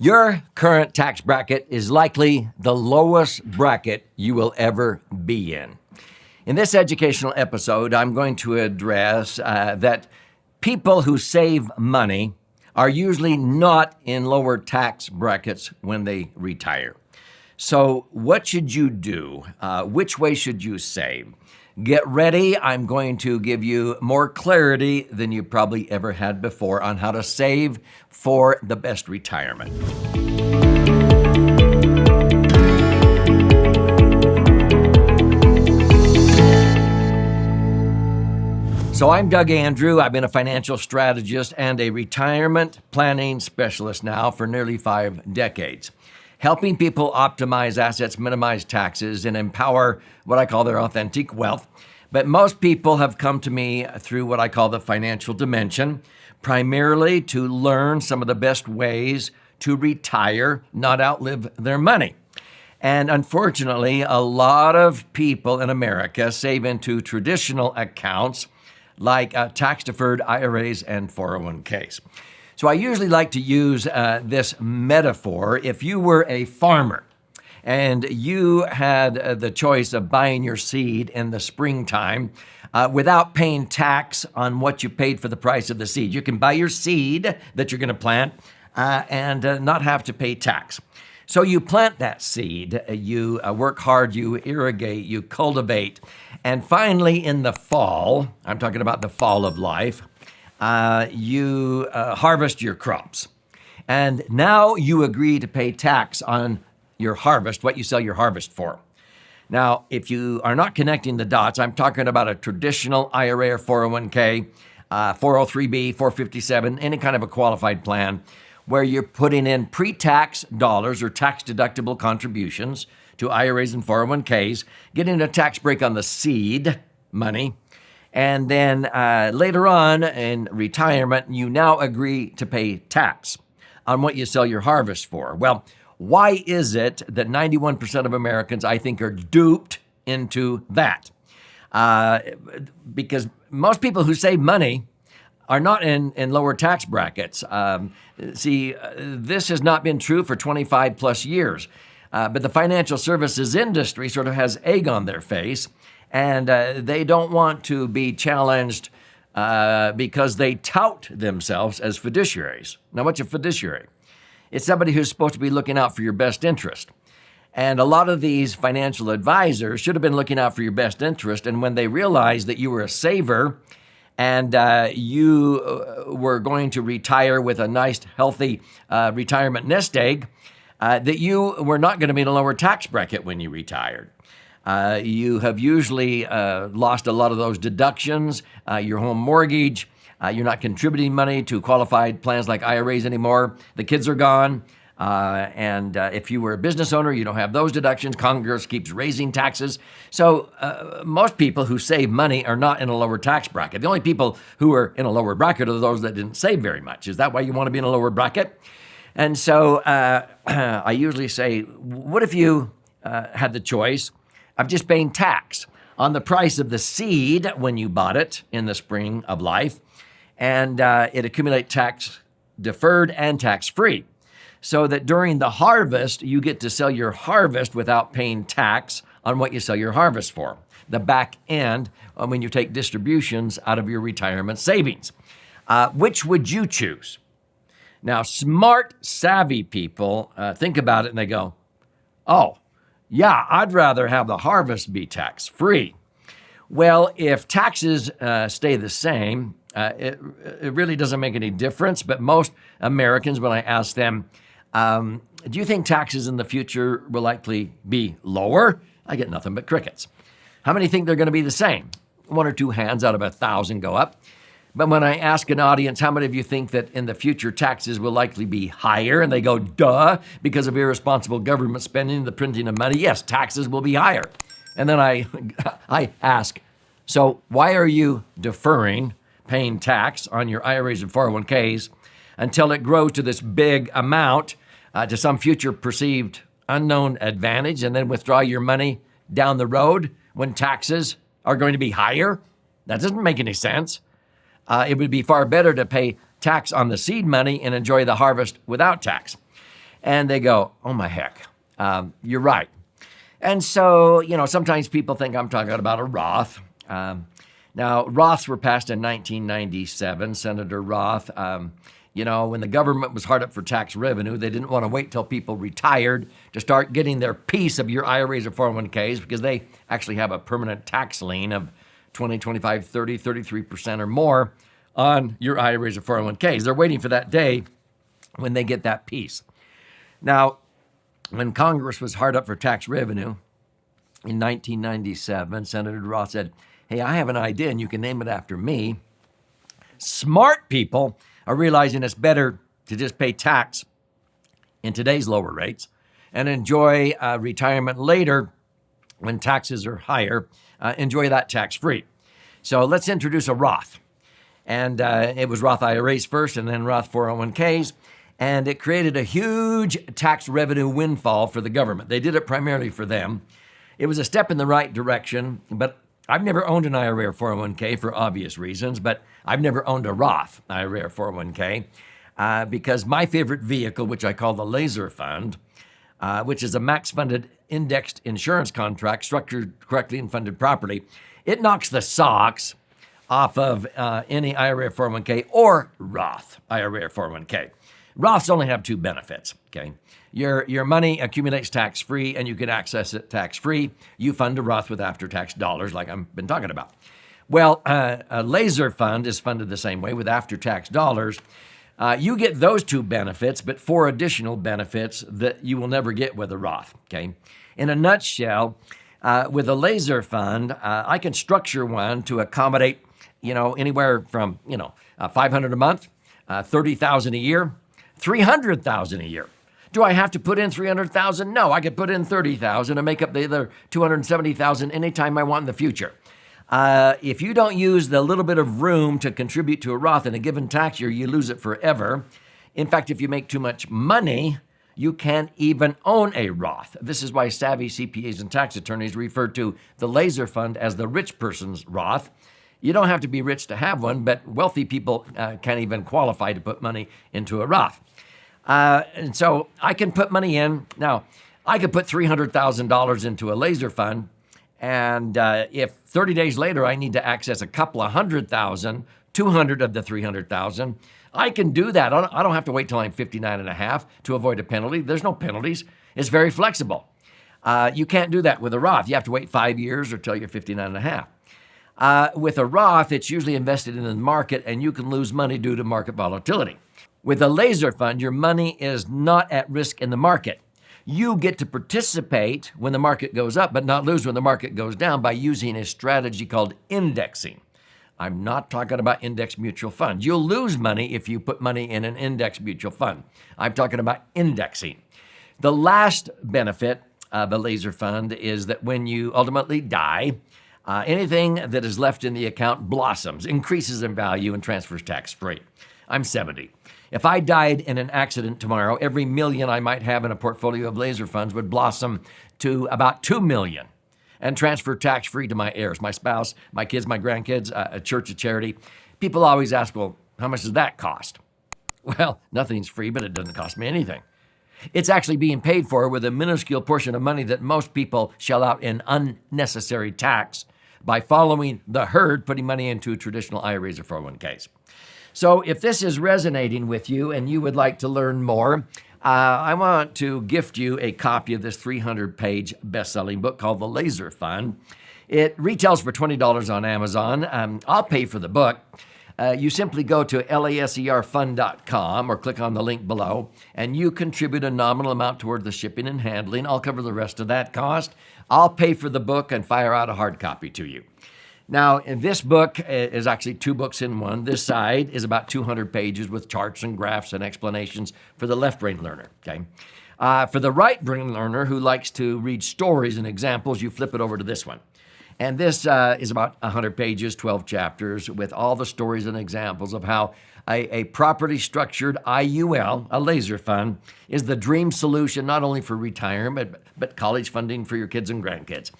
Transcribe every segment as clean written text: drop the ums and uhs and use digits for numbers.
Your current tax bracket is likely the lowest bracket you will ever be in. In this educational episode, I'm going to address that people who save money are usually not in lower tax brackets when they retire. So what should you do? Which way should you save? Get ready. I'm going to give you more clarity than you probably ever had before on how to save for the best retirement. So I'm Doug Andrew. I've been a financial strategist and a retirement planning specialist now for nearly 5 decades, helping people optimize assets, minimize taxes, and empower what I call their authentic wealth. But most people have come to me through what I call the financial dimension, primarily to learn some of the best ways to retire, not outlive their money. And unfortunately, a lot of people in America save into traditional accounts like tax-deferred IRAs and 401ks. So I usually like to use this metaphor. If you were a farmer and you had the choice of buying your seed in the springtime without paying tax on what you paid for the price of the seed, you can buy your seed that you're going to plant and not have to pay tax. So you plant that seed, you work hard, you irrigate, you cultivate, and finally in the fall, I'm talking about the fall of life, you harvest your crops. And now you agree to pay tax on your harvest, what you sell your harvest for. Now, if you are not connecting the dots, I'm talking about a traditional IRA or 401k, 403b, 457, any kind of a qualified plan where you're putting in pre-tax dollars or tax-deductible contributions to IRAs and 401ks, getting a tax break on the seed money, and then later on in retirement, you now agree to pay tax on what you sell your harvest for. Well, why is it that 91% of Americans, I think, are duped into that? Because most people who save money are not in lower tax brackets. This has not been true for 25 plus years. But the financial services industry sort of has egg on their face, and they don't want to be challenged because they tout themselves as fiduciaries. Now, what's a fiduciary? It's somebody who's supposed to be looking out for your best interest. And a lot of these financial advisors should have been looking out for your best interest. And when they realized that you were a saver and you were going to retire with a nice, healthy retirement nest egg, that you were not going to be in a lower tax bracket when you retired. You have usually lost a lot of those deductions, your home mortgage. You're not contributing money to qualified plans like IRAs anymore. The kids are gone. And if you were a business owner, you don't have those deductions. Congress keeps raising taxes. So most people who save money are not in a lower tax bracket. The only people who are in a lower bracket are those that didn't save very much. Is that why you want to be in a lower bracket? And so I usually say, what if you had the choice of just paying tax on the price of the seed when you bought it in the spring of life, and it accumulates tax deferred and tax free, so that during the harvest, you get to sell your harvest without paying tax on what you sell your harvest for, the back end when you take distributions out of your retirement savings. Which would you choose? Now, smart, savvy people think about it and they go, oh, yeah, I'd rather have the harvest be tax-free. Well, if taxes stay the same, it really doesn't make any difference. But most Americans, when I ask them, do you think taxes in the future will likely be lower? I get nothing but crickets. How many think they're going to be the same? 1 or 2 hands out of 1,000 go up. But when I ask an audience, how many of you think that in the future taxes will likely be higher? And they go, duh, because of irresponsible government spending and the printing of money. Yes, taxes will be higher. And then I ask, so why are you deferring paying tax on your IRAs and 401ks until it grows to this big amount to some future perceived unknown advantage and then withdraw your money down the road when taxes are going to be higher? That doesn't make any sense. It would be far better to pay tax on the seed money and enjoy the harvest without tax. And they go, oh my heck, you're right. And so, sometimes people think I'm talking about a Roth. Now, Roths were passed in 1997. Senator Roth, when the government was hard up for tax revenue, they didn't want to wait till people retired to start getting their piece of your IRAs or 401ks, because they actually have a permanent tax lien of 20, 25, 30, 33% or more on your IRAs or 401ks. They're waiting for that day when they get that piece. Now, when Congress was hard up for tax revenue in 1997, Senator Roth said, hey, I have an idea and you can name it after me. Smart people are realizing it's better to just pay tax in today's lower rates and enjoy retirement later when taxes are higher. Enjoy that tax-free. So let's introduce a Roth. And it was Roth IRAs first and then Roth 401ks. And it created a huge tax revenue windfall for the government. They did it primarily for them. It was a step in the right direction, but I've never owned an IRA or 401k for obvious reasons, but I've never owned a Roth IRA or 401k because my favorite vehicle, which I call the laser fund, which is a max-funded indexed insurance contract structured correctly and funded properly, it knocks the socks off of any IRA or 401k or Roth IRA or 401k. Roths only have two benefits, okay? Your money accumulates tax-free and you can access it tax-free. You fund a Roth with after-tax dollars like I've been talking about. Well, a laser fund is funded the same way with after-tax dollars. You get those two benefits, but 4 additional benefits that you will never get with a Roth, okay? In a nutshell, with a laser fund, I can structure one to accommodate, anywhere from, $500 a month, $30,000 a year, $300,000 a year. Do I have to put in $300,000? No, I could put in $30,000 and make up the other $270,000 anytime I want in the future. If you don't use the little bit of room to contribute to a Roth in a given tax year, you lose it forever. In fact, if you make too much money, you can't even own a Roth. This is why savvy CPAs and tax attorneys refer to the laser fund as the rich person's Roth. You don't have to be rich to have one, but wealthy people can't even qualify to put money into a Roth. And so I can put money in. Now, I could put $300,000 into a laser fund, and if 30 days later I need to access a couple of $100,000, 200 of the 300,000, I can do that. I don't have to wait till I'm 59 and a half to avoid a penalty. There's no penalties. It's very flexible. You can't do that with a Roth. You have to wait 5 years or till you're 59 and a half. With a Roth, it's usually invested in the market, and you can lose money due to market volatility. With a laser fund, your money is not at risk in the market. You get to participate when the market goes up, but not lose when the market goes down by using a strategy called indexing. I'm not talking about index mutual funds. You'll lose money if you put money in an index mutual fund. I'm talking about indexing. The last benefit of a laser fund is that when you ultimately die, anything that is left in the account blossoms, increases in value, and transfers tax-free. I'm 70. If I died in an accident tomorrow, every million I might have in a portfolio of laser funds would blossom to about 2 million and transfer tax-free to my heirs, my spouse, my kids, my grandkids, a church, a charity. People always ask, well, how much does that cost? Well, nothing's free, but it doesn't cost me anything. It's actually being paid for with a minuscule portion of money that most people shell out in unnecessary tax by following the herd, putting money into traditional IRAs or 401ks. So if this is resonating with you and you would like to learn more, I want to gift you a copy of this 300-page best-selling book called The Laser Fund. It retails for $20 on Amazon. I'll pay for the book. You simply go to laserfund.com or click on the link below, and you contribute a nominal amount toward the shipping and handling. I'll cover the rest of that cost. I'll pay for the book and fire out a hard copy to you. Now, this book is actually 2 books in one. This side is about 200 pages with charts and graphs and explanations for the left-brain learner, okay? For the right-brain learner who likes to read stories and examples, you flip it over to this one. And this is about 100 pages, 12 chapters, with all the stories and examples of how a properly structured IUL, a laser fund, is the dream solution not only for retirement, but college funding for your kids and grandkids,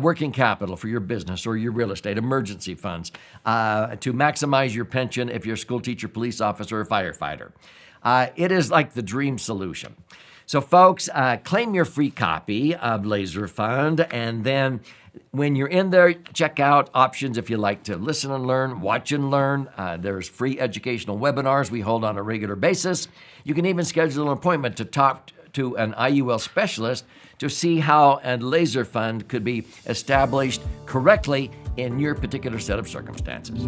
working capital for your business or your real estate, emergency funds, to maximize your pension if you're a school teacher, police officer, or firefighter. It is like the dream solution. So, folks, claim your free copy of Laser Fund, and then when you're in there, check out options if you like to listen and learn, watch and learn. There's free educational webinars we hold on a regular basis. You can even schedule an appointment to talk to an IUL specialist to see how a Laser Fund could be established correctly in your particular set of circumstances.